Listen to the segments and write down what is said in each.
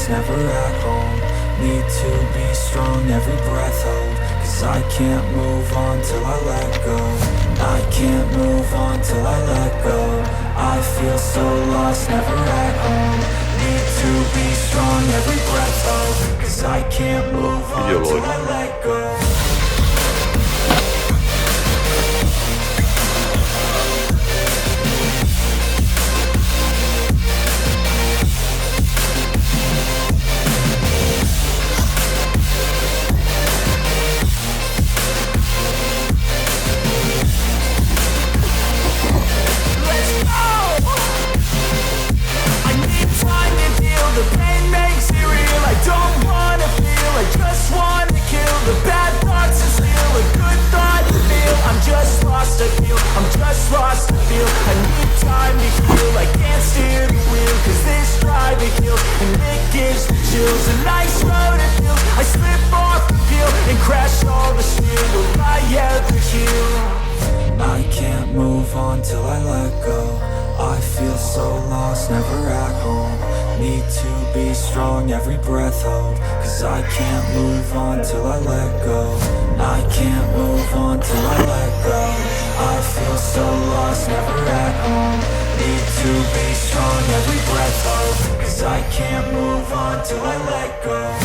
lost, never at home. Need to be strong, every breath hold. Cause I can't move on till I let go. I can't move on till I let go. I feel so lost, never at home. Need to be strong, every breath hold. Cause I can't move on till I let go. The pain makes it real. I don't wanna feel, I just wanna kill the bad thoughts and steal a good thought to feel. I'm just lost, I feel, I'm just lost, I feel. I need time to heal, I can't steer the wheel. Cause this drive it kills, and it gives me chills. A nice road it feels, I slip off the peel and crash all the steel. Will I ever heal? I can't move on till I let go. I feel so lost, never at home. Need to be strong, every breath hold. Cause I can't move on till I let go. I can't move on till I let go. I feel so lost, never at home. Need to be strong, every breath hold. Cause I can't move on till I let go.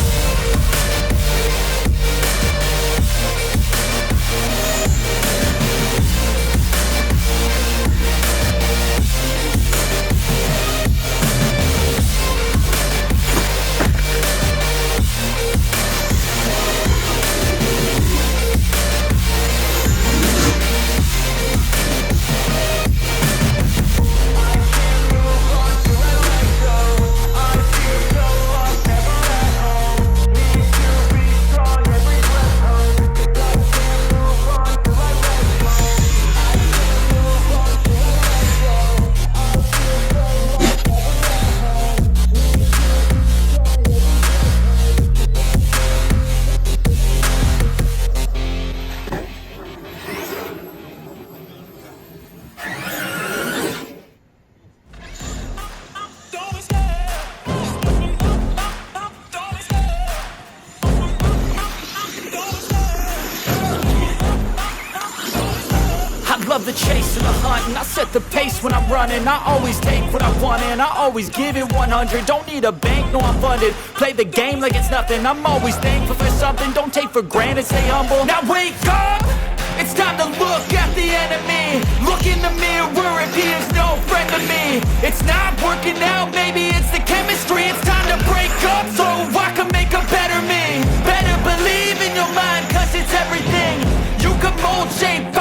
Love the chase and the hunt, and I set the pace when I'm running. I always take what I want and I always give it 100. Don't need a bank, no I'm funded. Play the game like it's nothing. I'm always thankful for something. Don't take for granted, stay humble. Now wake up! It's time to look at the enemy. Look in the mirror if he is no friend to me. It's not working out, maybe it's the chemistry. It's time to break up so I can make a better me. Better believe in your mind, cause it's everything. You can mold, shape,